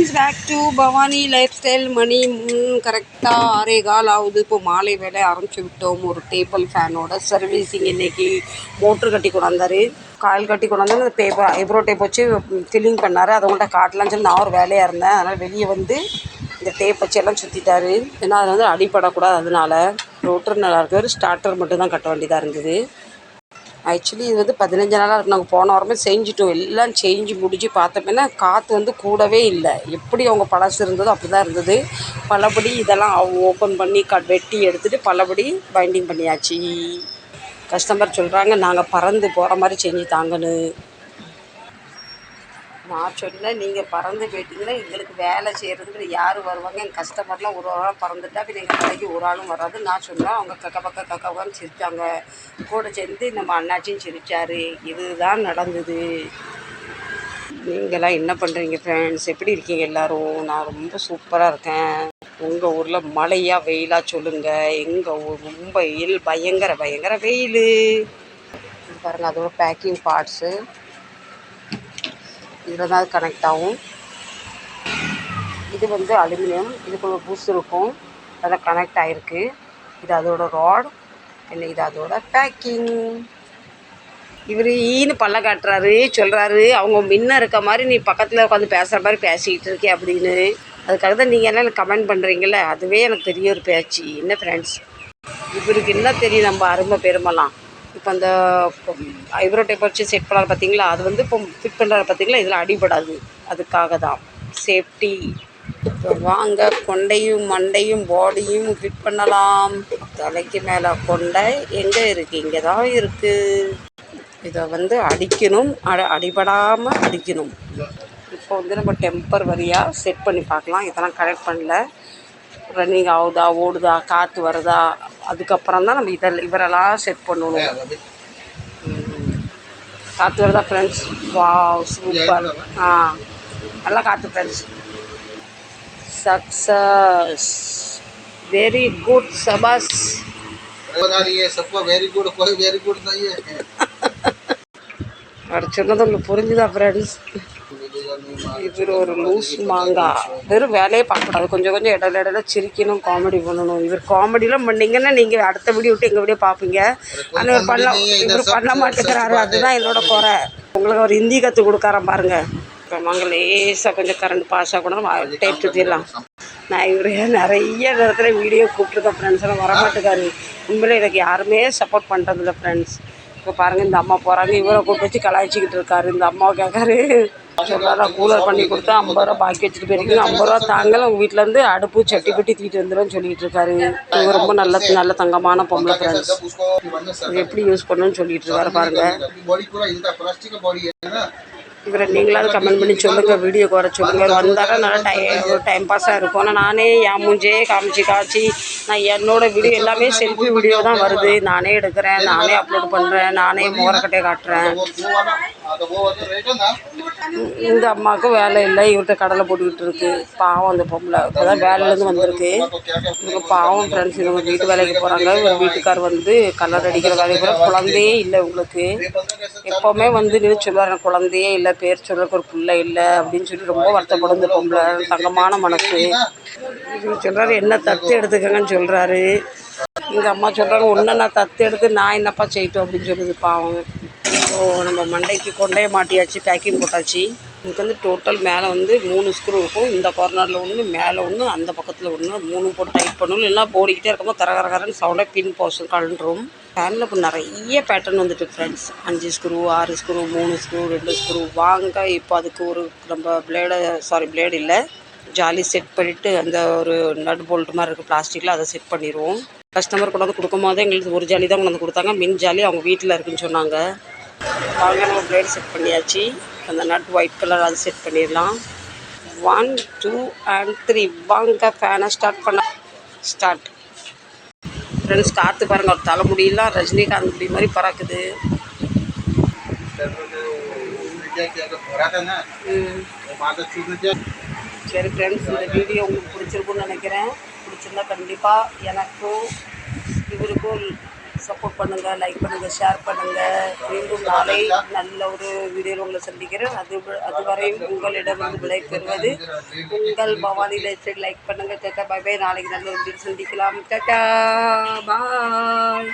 Friends, back to Bhavani lifestyle. மணி கரெக்டாக 6:15 ஆகுது. இப்போ மாலை வேலை ஆரம்பிச்சு விட்டோம். ஒரு டேபிள் ஃபேனோட சர்வீஸிங் இன்றைக்கி மோட்ரு கட்டி கொண்டாந்தார். காயில் கட்டி கொண்டாந்து அந்த பேப்பர் ஐப்ரோ டேப் வச்சு ஃபில்லிங் பண்ணார். அதை உங்கள்கிட்ட காட்டலான்னு சொல்லி நான் ஒரு வேலையாக இருந்தேன். அதனால் வெளியே வந்து இந்த டேப் வச்சு எல்லாம் சுற்றிட்டாரு. ஏன்னா அதில் வந்து அடிப்படக்கூடாது. அதனால ரோட்டர் நல்லா இருக்குது. ஸ்டார்டர் மட்டும் தான் கட்ட வேண்டியதாக இருந்தது. ஆக்சுவலி இது வந்து 15 நாளாக இருக்குது. நாங்கள் போன வாரமே செஞ்சுட்டோம். எல்லாம் செஞ்சு முடிஞ்சு பார்த்தோம்னா காற்று வந்து கூடவே இல்லை. எப்படி அவங்க பழசு இருந்ததோ அப்படி தான் இருந்தது. பலபடி இதெல்லாம் ஓப்பன் பண்ணி வெட்டி எடுத்துகிட்டு பலபடி பைண்டிங் பண்ணியாச்சு. கஸ்டமர் சொல்கிறாங்க நாங்கள் பறந்து போகிற மாதிரி செஞ்சு தாங்கன்னு. நான் சொன்னேன், நீங்கள் பறந்து போயிட்டீங்கன்னா எங்களுக்கு வேலை செய்கிறதுக்கு யார் வருவாங்க? எங்கள் கஸ்டமர்லாம் ஒரு ஆளாக பறந்துட்டா அப்படி எங்கள் கடைக்கு ஒரு ஆளும் வராது. நான் சொன்னேன். அவங்க கக்கன்னு சிரித்தாங்க. கூட சேர்ந்து நம்ம அண்ணாச்சியும் சிரித்தார். இதுதான் நடந்தது. நீங்களாம் என்ன பண்ணுறீங்க ஃப்ரெண்ட்ஸ்? எப்படி இருக்கீங்க எல்லோரும்? நான் ரொம்ப சூப்பராக இருக்கேன். உங்கள் ஊரில் மழையா வெயிலாக சொல்லுங்கள். எங்கள் ஊர் ரொம்ப பயங்கர வெயில். பாருங்கள், அதோட பேக்கிங் பார்ட்ஸு இதில் தான் கனெக்ட் ஆகும். இது வந்து அலுமினியம். இதுக்குள்ள பூஸ் இருக்கும். அதில் கனெக்ட் ஆகிருக்கு. இது அதோட ராட். என்ன இது அதோட பேக்கிங். இவர் ஈன்னு பல்ல காட்டுறாரு. சொல்கிறாரு அவங்க முன்ன இருக்க மாதிரி நீ பக்கத்தில் உட்காந்து பேசுகிற மாதிரி பேசிக்கிட்டு இருக்கே அப்படின்னு. அதுக்காக தான் நீங்கள் எல்லாம் கமெண்ட் பண்ணுறீங்களே, அதுவே எனக்கு பெரிய ஒரு பேச்சு. என்ன ஃப்ரெண்ட்ஸ், இவருக்கு என்ன தெரியும் நம்ம அருமை பெருமைலாம். இப்போ அந்த ஐப்ரோ டேப் வச்சு செட் பண்ணாரு பார்த்தீங்களா, அது வந்து இப்போ ஃபிட் பண்ணுறாரு பார்த்தீங்களா, இதில் அடிபடாது. அதுக்காக தான் சேஃப்டி. இப்போ வாங்க கொண்டையும் மண்டையும் பாடியும் ஃபிட் பண்ணலாம். தலைக்கு மேலே கொண்டை எங்கே இருக்குது? இங்கே தான் இருக்குது. இதை வந்து அடிக்கணும். அடிபடாமல் அடிக்கணும். இப்போ வந்து நம்ம டெம்பர் வரியாக செட் பண்ணி பார்க்கலாம். இதெல்லாம் கரெக்ட் பண்ணல. ரன்னிங் ஆகுதா, ஓடுதா, காற்று வருதா, அதுக்கப்புறம் தான் நம்ம இவரெல்லாம் செட் பண்ணணும். காற்று வருதா ஃப்ரெண்ட்ஸ்? Wow, super. நல்லா காற்று ஃப்ரெண்ட்ஸ். சக்ஸஸ், வெரி குட், சபாஸ். அப்படி சொன்னது உங்களுக்கு புரிஞ்சுதா ஃப்ரெண்ட்ஸ்? இவர் ஒரு லூஸ் மாங்கா. வெறும் வேலையே பார்க்கக்கூடாது. கொஞ்சம் இடையில சிரிக்கணும், காமெடி பண்ணணும். இவர் காமெடிலாம் பண்ணிங்கன்னா நீங்கள் அடுத்த வீடியோ விட்டு எங்கள் வீடியோ பார்ப்பீங்க. ஆனால் இவர் பண்ண மாட்டேங்கிறாரு. அதுதான் என்னோட குறை. உங்களுக்கு ஒரு ஹிந்தி கற்றுக் கொடுக்காரன் பாருங்கள். இப்போ மாங்க லேசாக கொஞ்சம் கரண்ட் பாஸ் ஆகணும், டேப் சுற்றிடலாம். நான் இவர் நிறைய நேரத்தில் வீடியோ கூப்பிட்ருக்கேன் ஃப்ரெண்ட்ஸ். எல்லாம் வரமாட்டேக்காரு. உண்மையிலே எனக்கு யாருமே சப்போர்ட் பண்ணுறதில்ல ஃப்ரெண்ட்ஸ். இப்போ பாருங்கள், இந்த அம்மா போகிறாங்க. இவரை கூப்பிட்டு வச்சு கலாய்ச்சிக்கிட்டு இருக்காரு. இந்த அம்மாவை கேட்காரு. சொல்கிறாரா கூலர் பண்ணி கொடுத்தா 50 ரூபா பாக்கி வச்சுட்டு போயிருக்கீங்க. 50 ரூபா தாங்கல, உங்கள் வீட்டிலேருந்து அடுப்பு சட்டி பெட்டி தூக்கிட்டு வந்துடும் சொல்லிகிட்டு இருக்காரு. இவர் ரொம்ப நல்ல தங்கமான பொம்பளை ஃப்ரெண்ட்ஸ். இது எப்படி யூஸ் பண்ணணும்னு சொல்லிகிட்டு இருக்காரு பாருங்கள். இவரை நீங்களாவது கமெண்ட் பண்ணி சொல்லுங்கள், வீடியோக்கு வர சொல்லுங்கள். வந்தாலும் நல்லா டைம் பாஸாக இருக்கும். ஆனால் நானே என் மூஞ்சே காமிச்சு நான் என்னோடய வீடியோ எல்லாமே செல்ஃபி வீடியோ தான் வருது. நானே எடுக்கிறேன், நானே அப்லோட் பண்ணுறேன், நானே முகரக்கட்டையை காட்டுறேன். இந்த அம்மாவுக்கு வேலை இல்லை. இவர்கிட்ட கடலை போட்டுக்கிட்டு இருக்கு. பாவம் அந்த பொம்பளை இப்போ தான் வேலையிலேருந்து வந்திருக்கு. இவங்க பாவம் ஃப்ரெண்ட்ஸ். இவங்க வீட்டு வேலைக்கு போகிறாங்க. இவர் வீட்டுக்கார் வந்து கலர் அடிக்கிற வேலைக்கு போகிற. குழந்தையே இல்லை உங்களுக்கு. எப்போவுமே வந்து நீ சொல்லுவார் எனக்கு குழந்தையே இல்லை, பேர் சொல்கிறக்கு ஒரு பிள்ளை இல்லை அப்படின்னு சொல்லி ரொம்ப வருத்தப்படும் இந்த பொம்பளை. தங்கமான மனசு. இவர் சொல்கிறாரு என்ன தத்து எடுத்துக்கங்கன்னு சொல்கிறாரு. எங்கள் அம்மா சொல்கிறாங்க ஒன்று நான் தத்து எடுத்து நான் என்னப்பா செய்யட்டும் அப்படின்னு சொல்லுது பாவம். ஸோ நம்ம மண்டைக்கு கொண்டைய மாட்டியாச்சு, பேக்கிங் போட்டாச்சு. இதுக்கு வந்து டோட்டல் மேலே வந்து 3 ஸ்க்ரூ இருக்கும். இந்த கார்னரில் ஒன்று, மேலே ஒன்று, அந்த பக்கத்தில் ஒன்று. 3 போட்டு டைட் பண்ணணும். எல்லாம் போடிக்கிட்டே இருக்கும்போது கரகரன்னு சவுண்டாக பின் போஸ்ட் கலண்டுரும். ஃபேனில் இப்போ நிறைய பேட்டர்ன் வந்துட்டு friends. 5 screw, 6 screw, 3 screw, 2 screw வாங்க. இப்போ அதுக்கு ஒரு நம்ம பிளேடு இல்லை, ஜாலி செட் பண்ணிவிட்டு அந்த ஒரு நட் போல்ட் மாதிரி இருக்குது பிளாஸ்டிக்கில், அதை செட் பண்ணிடுவோம். கஸ்டமர் கொண்டாந்து கொடுக்கும் போதே எங்களுக்கு ஒரு ஜாலி தான் கொண்டாந்து கொடுத்தாங்க. மின் ஜாலி அவங்க வீட்டில் இருக்குதுன்னு சொன்னாங்க. வாங்க நம்ம பிளேடு செட் பண்ணியாச்சு. அந்த நட் ஒயிட் கலர் அது செட் பண்ணிடலாம். 1 2 and 3 வாங்க ஃபேனை ஸ்டார்ட் ஃப்ரெண்ட்ஸ். காற்று பாருங்கள், ஒரு தலைமுடியெல்லாம் ரஜினிகாந்த் முடி மாதிரி பறக்குது. சரி ஃப்ரெண்ட்ஸ், இந்த வீடியோ உங்களுக்கு பிடிச்சிருக்குன்னு நினைக்கிறேன். பிடிச்சிருந்தா கண்டிப்பாக எனக்கும் இவருக்கும் சப்போர்ட் பண்ணுங்கள், லைக் பண்ணுங்கள், ஷேர் பண்ணுங்கள். மீண்டும் நாளை நல்ல ஒரு வீடியோவில் உங்களை சந்திக்கிறேன். அதுவரையும் உங்களிடமிருந்து விடை பெறுவது உங்கள் பவானி. லைக் பண்ணுங்கள். Tata, bye bye. நாளைக்கு நல்ல ஒரு வீடியோ சந்திக்கலாம். டாட்டா, பாய்.